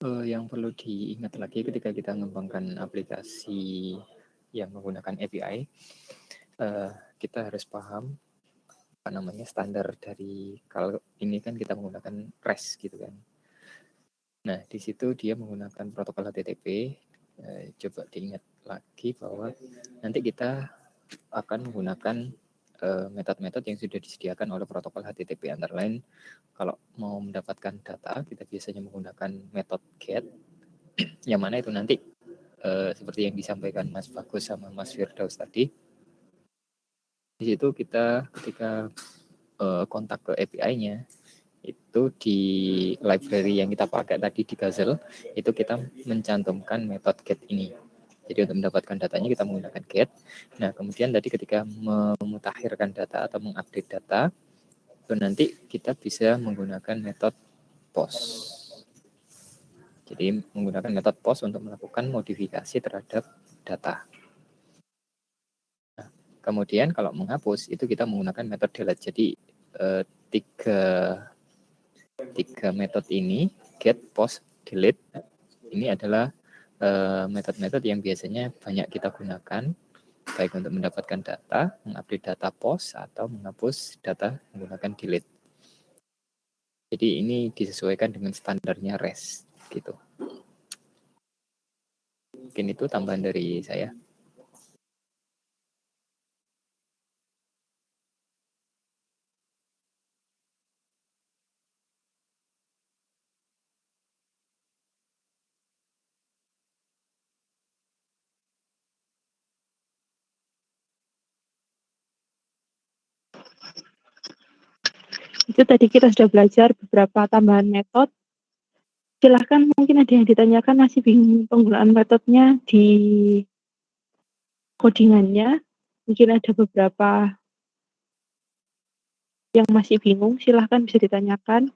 Yang perlu diingat lagi ketika kita mengembangkan aplikasi yang menggunakan API, kita harus paham apa namanya standar dari, kalau ini kan kita menggunakan REST gitu kan. Nah di situ dia menggunakan protokol HTTP. Coba diingat lagi bahwa nanti kita akan menggunakan metode-metode yang sudah disediakan oleh protokol HTTP. Antara lain, kalau mau mendapatkan data, kita biasanya menggunakan metode GET, yang mana itu nanti seperti yang disampaikan Mas Bagus sama Mas Firdaus tadi. Di situ kita ketika kontak ke API-nya, itu di library yang kita pakai tadi di Gazelle, itu kita mencantumkan metode get ini. Jadi untuk mendapatkan datanya kita menggunakan get. Nah, kemudian tadi ketika memutakhirkan data atau mengupdate data, itu nanti kita bisa menggunakan metode post. Jadi menggunakan metode post untuk melakukan modifikasi terhadap data. Nah, kemudian kalau menghapus itu kita menggunakan metode delete. Jadi tiga metode ini, get, post, delete, ini adalah metode-metode yang biasanya banyak kita gunakan, baik untuk mendapatkan data, mengupdate data post, atau menghapus data menggunakan delete. Jadi ini disesuaikan dengan standarnya REST gitu. Mungkin itu tambahan dari saya. Itu tadi kita sudah belajar beberapa tambahan metode. Silahkan mungkin ada yang ditanyakan masih bingung penggunaan metodenya di codingannya. Mungkin ada beberapa yang masih bingung, silahkan bisa ditanyakan.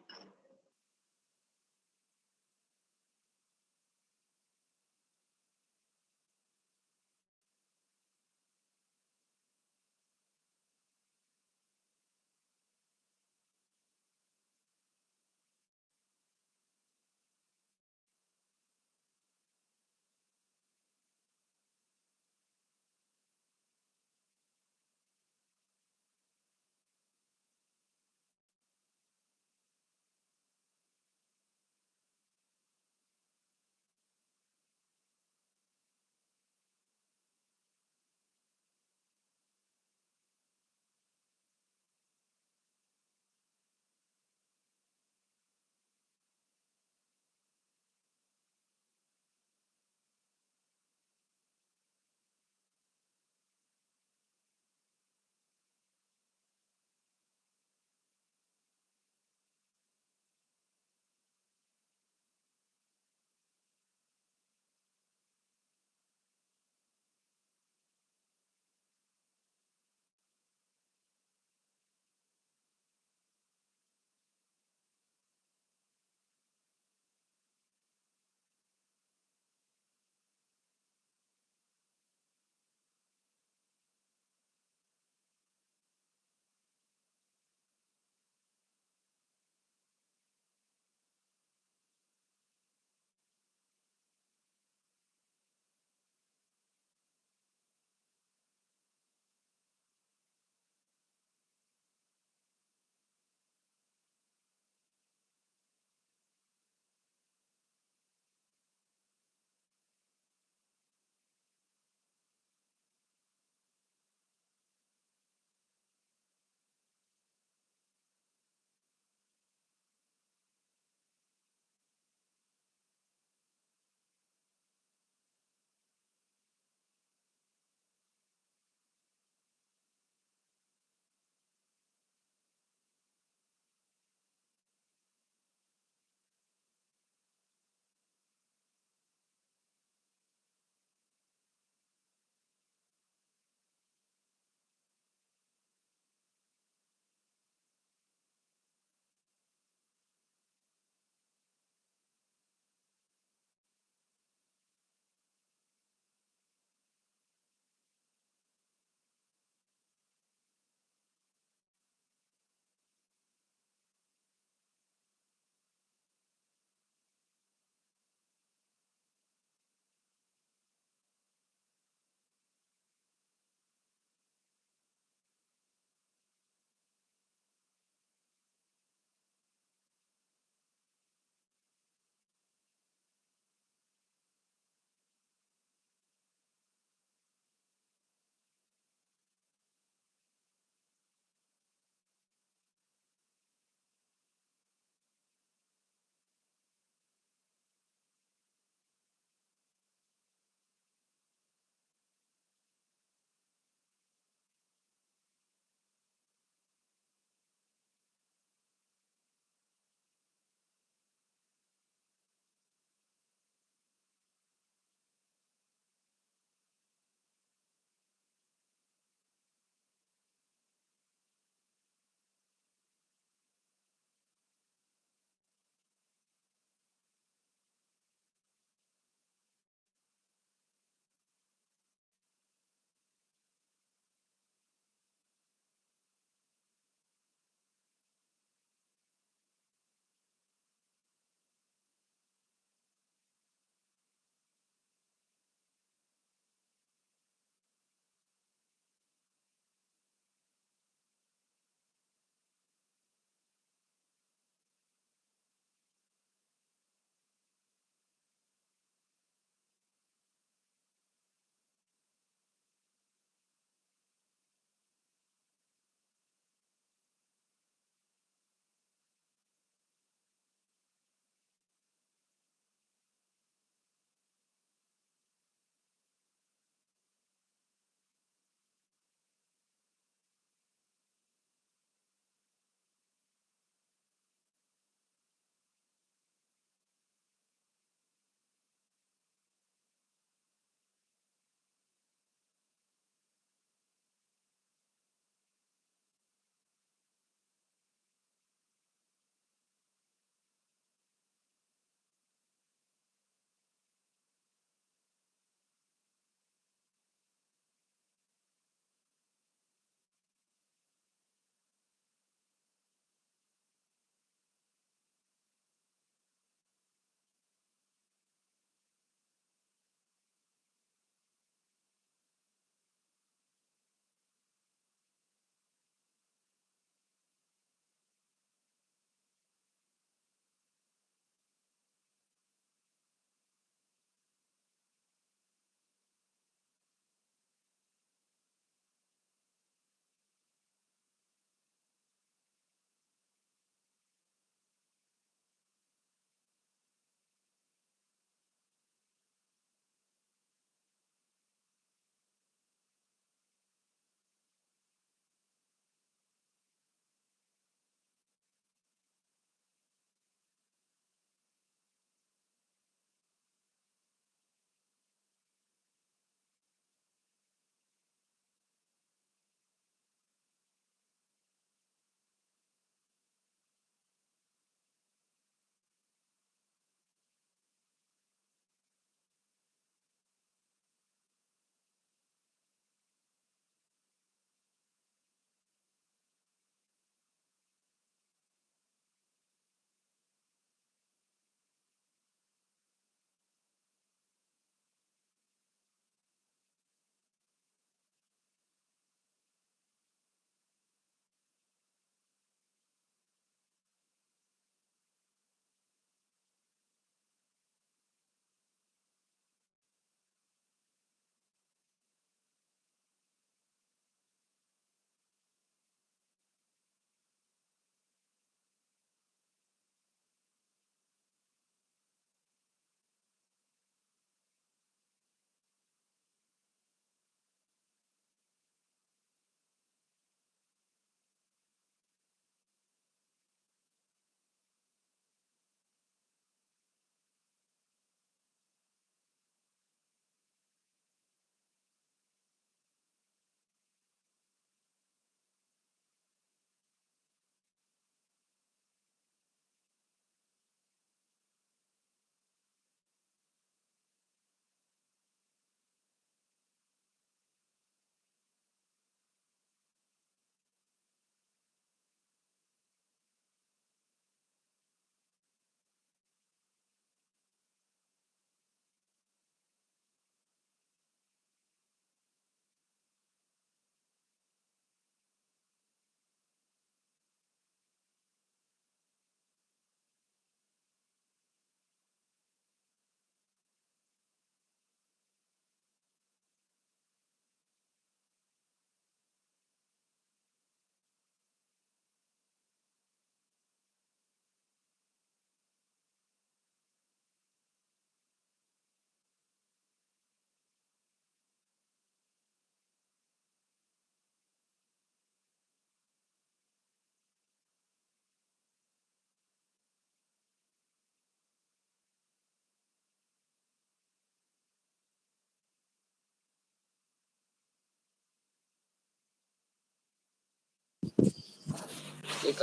Oke,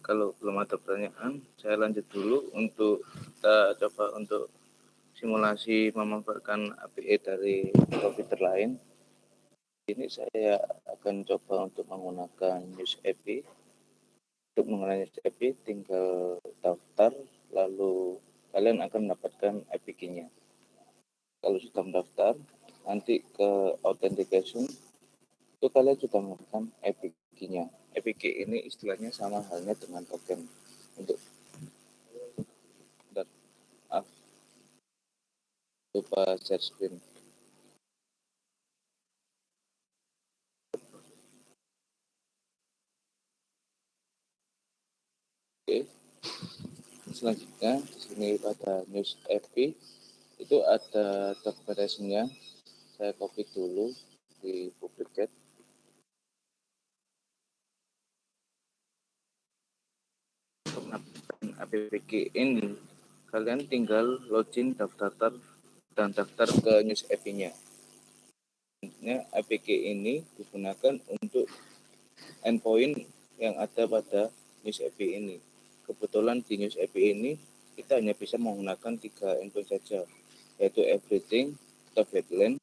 kalau belum ada pertanyaan, saya lanjut dulu untuk kita coba untuk simulasi memanfaatkan API dari komputer lain. Ini saya akan coba untuk menggunakan News API. Untuk menggunakan News API, tinggal daftar, lalu kalian akan mendapatkan API key-nya. Kalau sudah mendaftar, nanti ke authentication, itu kalian sudah menggunakan API key-nya. API key ini istilahnya sama halnya dengan token. Untuk lupa share screen. Oke. Selanjutnya di sini pada News API itu ada documentation-nya. Saya copy dulu di public chat. APK ini kalian tinggal login daftar dan daftar ke News API-nya. APK ini digunakan untuk endpoint yang ada pada News API ini. Kebetulan di News API ini kita hanya bisa menggunakan 3 endpoint saja, yaitu everything, top headline,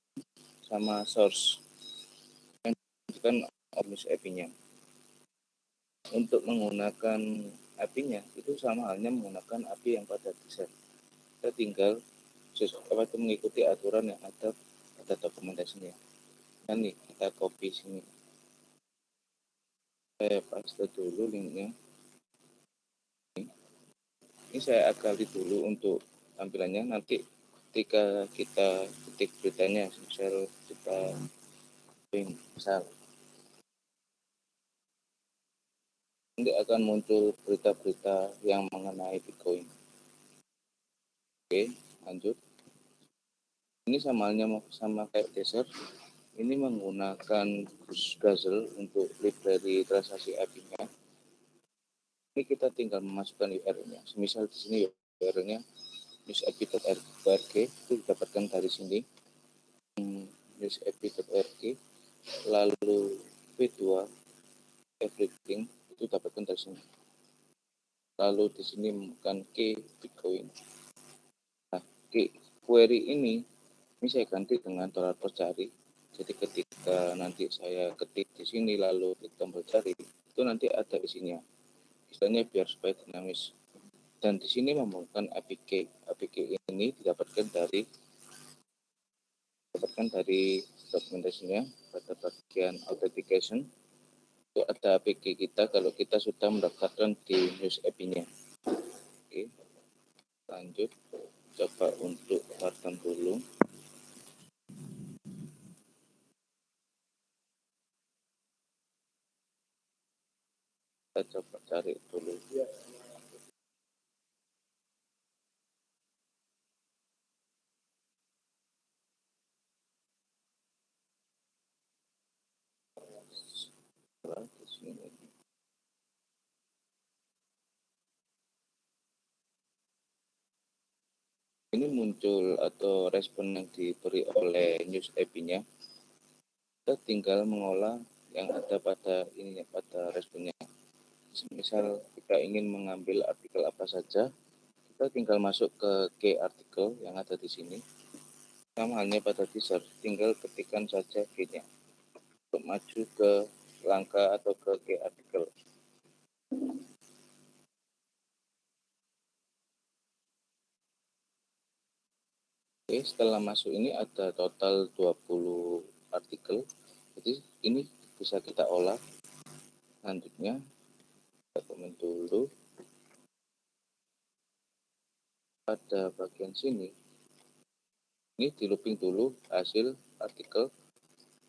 sama source. Kan News API-nya. Untuk menggunakan API-nya itu sama halnya menggunakan API yang pada desain. Kita tinggal mengikuti aturan yang ada pada dokumentasinya. Nah nih kita copy sini. Saya paste dulu linknya. Ini saya akali dulu untuk tampilannya. Nanti ketika kita ketik beritanya, misal kita misal nanti akan muncul berita-berita yang mengenai Bitcoin. Oke, lanjut. Ini sama halnya sama kayak Tether. Ini menggunakan Gazelle untuk library transaksi API-nya. Ini kita tinggal memasukkan URL-nya. Semisal di sini URL-nya newsapi.org itu didapatkan dari sini. Newsapi.org, lalu V2 everything itu dapatkan dari sini. Lalu di sini bukan key Bitcoin. Nah, query ini saya ganti dengan tombol cari. Jadi ketika nanti saya ketik di sini lalu klik tombol cari, itu nanti ada isinya. Istilahnya biar supaya dinamis. Dan di sini memerlukan APK. APK ini didapatkan dari dokumentasinya pada bagian authentication. Itu ada APK kita kalau kita sudah mendaftarkan di News API-nya. Oke, lanjut. Coba untuk Barton dulu. Kita coba cari dulu. Ini muncul atau respon yang diberi oleh News API-nya. Kita tinggal mengolah yang ada pada ininya, pada responnya. Misal kita ingin mengambil artikel apa saja, kita tinggal masuk ke key artikel yang ada di sini. Sama halnya pada teaser, tinggal ketikkan saja key-nya untuk maju ke langkah atau ke key artikel. Oke, setelah masuk ini ada total 20 artikel. Jadi ini bisa kita olah. Selanjutnya kita komen dulu. Pada bagian sini, ini di looping dulu hasil artikel.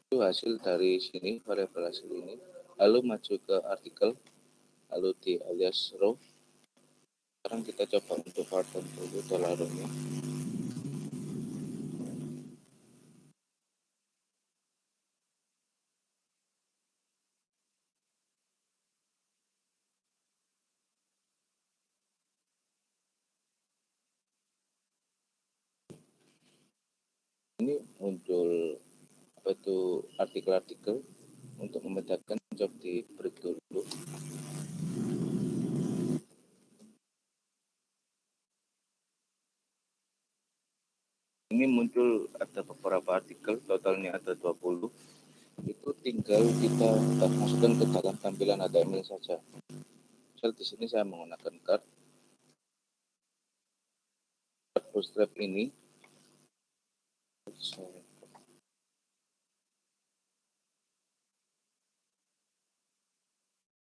Itu hasil dari sini, variabel hasil ini. Lalu maju ke artikel, lalu di alias row. Sekarang kita coba untuk Python dulu $-nya. Ini muncul artikel-artikel untuk membedakan job di break dulu. Ini muncul ada beberapa artikel, totalnya ada 20. Itu tinggal kita masukkan ke dalam tampilan HTML saja. Misal di sini saya menggunakan card bootstrap ini.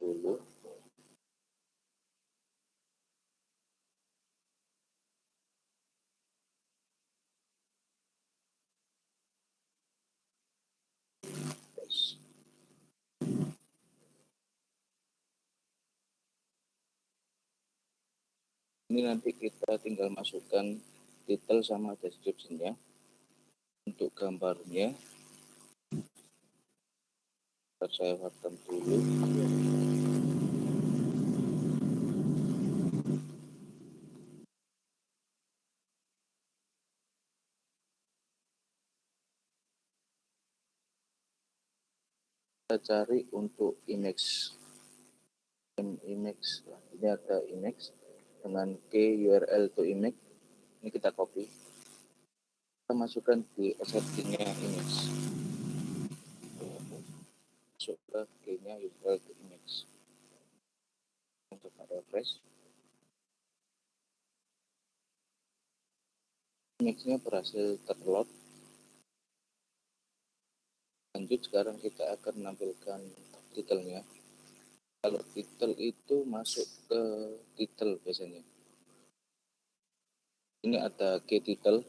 Dulu. Ini nanti kita tinggal masukkan title sama description-nya. Untuk gambarnya, saya wartam dulu. Kita cari untuk image. Image, ini ada image dengan key URL to image. Ini kita copy. Kita masukkan di asserting-nya image. Masuk ke key-nya URL to image. Untuk refresh. Image-nya berhasil terload. Lanjut, sekarang kita akan menampilkan title-nya. Kalau title itu masuk ke title biasanya. Ini ada key title.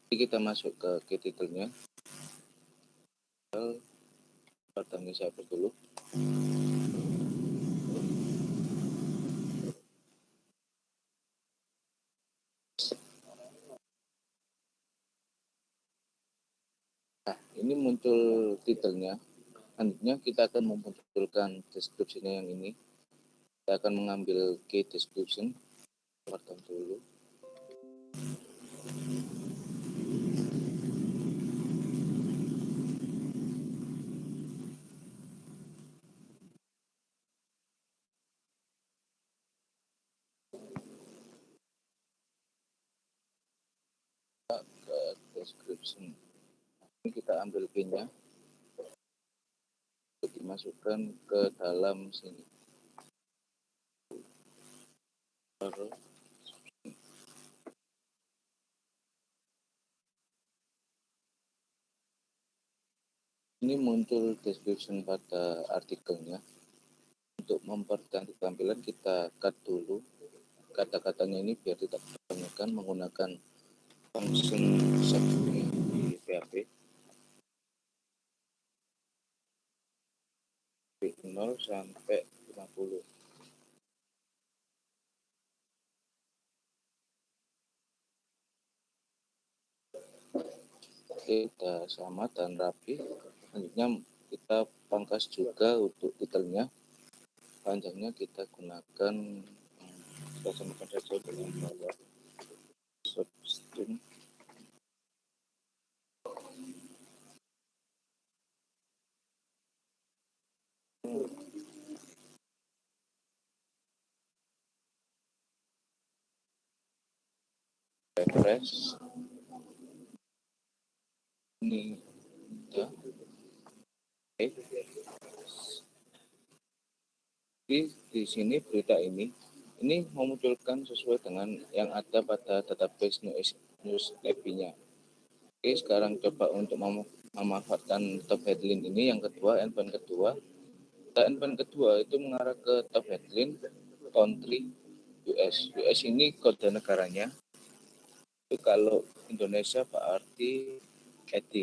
Jadi kita masuk ke key title-nya. Pertama saya dulu. Nah, ini muncul titelnya. Selanjutnya kita akan memunculkan description-nya yang ini. Kita akan mengambil key description. Pertama dulu. Ke description. Ini kita ambil key-nya. Dimasukkan ke dalam sini. Ini muncul description pada artikelnya. Untuk mempercantik tampilan kita cut dulu kata-katanya ini biar tidak kebanyakan menggunakan function set di PHP. 0 sampai 50. Oke, sudah sama dan rapi. Selanjutnya kita pangkas juga untuk titelnya. Panjangnya kita gunakan kita samakan saja dengan bawah substring. Refresh. Ini ya. Oke. Di sini berita ini memunculkan sesuai dengan yang ada pada database news API-nya. Oke, sekarang coba untuk memanfaatkan top headline ini yang kedua, endpoint kedua. Endpoint kedua itu mengarah ke top headline country US. US ini kode negaranya. Itu kalau Indonesia berarti ED.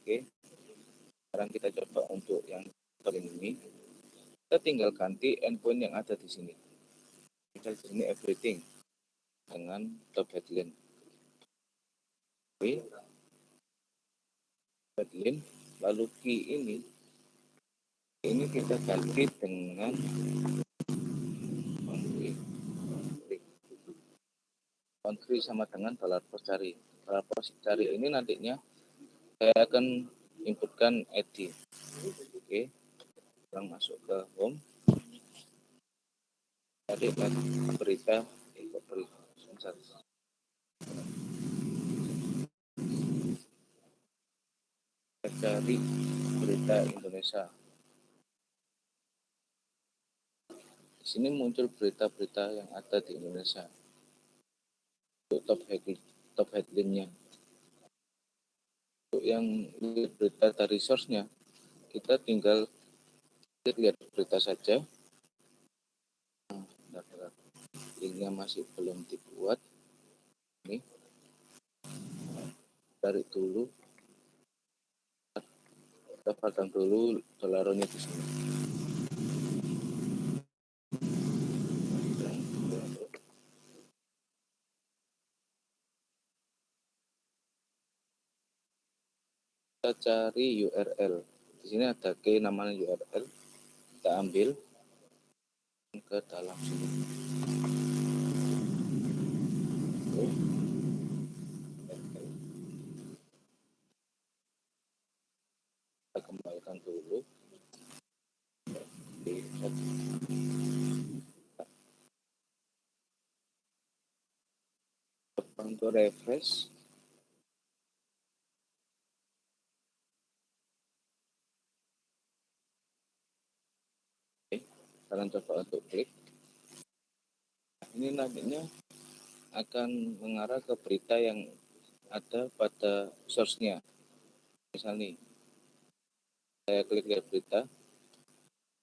Oke. Sekarang kita coba untuk yang paling ini. Kita tinggal ganti endpoint yang ada di sini. Misal di sini everything dengan top headline. Oke. Headline, lalu key ini kita ganti dengan country sama dengan $post cari. $post cari ini nantinya saya akan inputkan ID. Oke. Sekarang masuk ke home. Cari berita, ikut berita. ketik berita Indonesia. Di sini muncul berita-berita yang ada di Indonesia. Untuk top headline-nya. Untuk yang berita dari source-nya, kita tinggal lihat berita saja. Linknya masih belum dibuat. Ini tarik dulu, kita pasang dulu dolarnya di sini. Kita cari URL. Di sini ada key namanya URL. Kita ambil ke dalam sini. Kita kembalikan dulu. Untuk refresh. Sekarang coba untuk klik. Ini nantinya akan mengarah ke berita yang ada pada source-nya. Misalnya, saya klik lihat berita,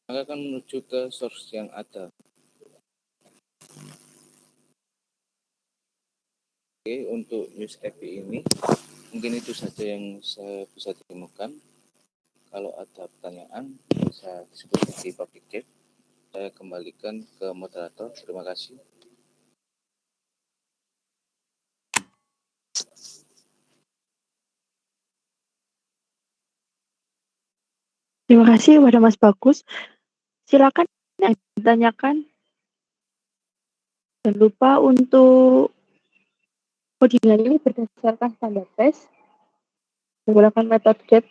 maka akan menuju ke source yang ada. Oke, untuk news API ini, mungkin itu saja yang saya bisa temukan. Kalau ada pertanyaan, bisa diskusi di public chat. Saya kembalikan ke moderator. Terima kasih. Terima kasih kepada Mas Bagus. Silakan yang ditanyakan. Jangan lupa untuk codingan ini berdasarkan standar tes menggunakan metode GET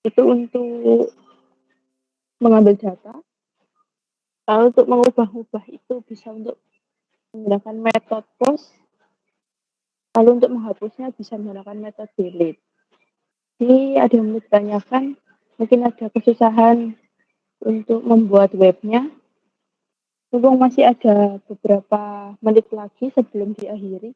itu untuk mengambil data. Lalu untuk mengubah-ubah itu bisa untuk menggunakan metode post. Lalu untuk menghapusnya bisa menggunakan metode delete. Jadi ada yang ditanyakan, mungkin ada kesusahan untuk membuat webnya. Mumpung masih ada beberapa menit lagi sebelum diakhiri.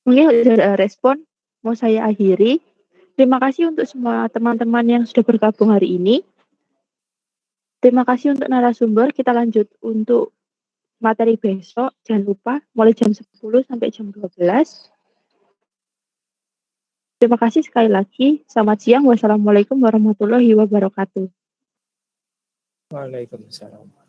Mungkin sudah ada respon, mau saya akhiri. Terima kasih untuk semua teman-teman yang sudah bergabung hari ini. Terima kasih untuk narasumber. Kita lanjut untuk materi besok. Jangan lupa mulai jam 10 sampai jam 12. Terima kasih sekali lagi. Selamat siang. Wassalamualaikum warahmatullahi wabarakatuh. Waalaikumsalam.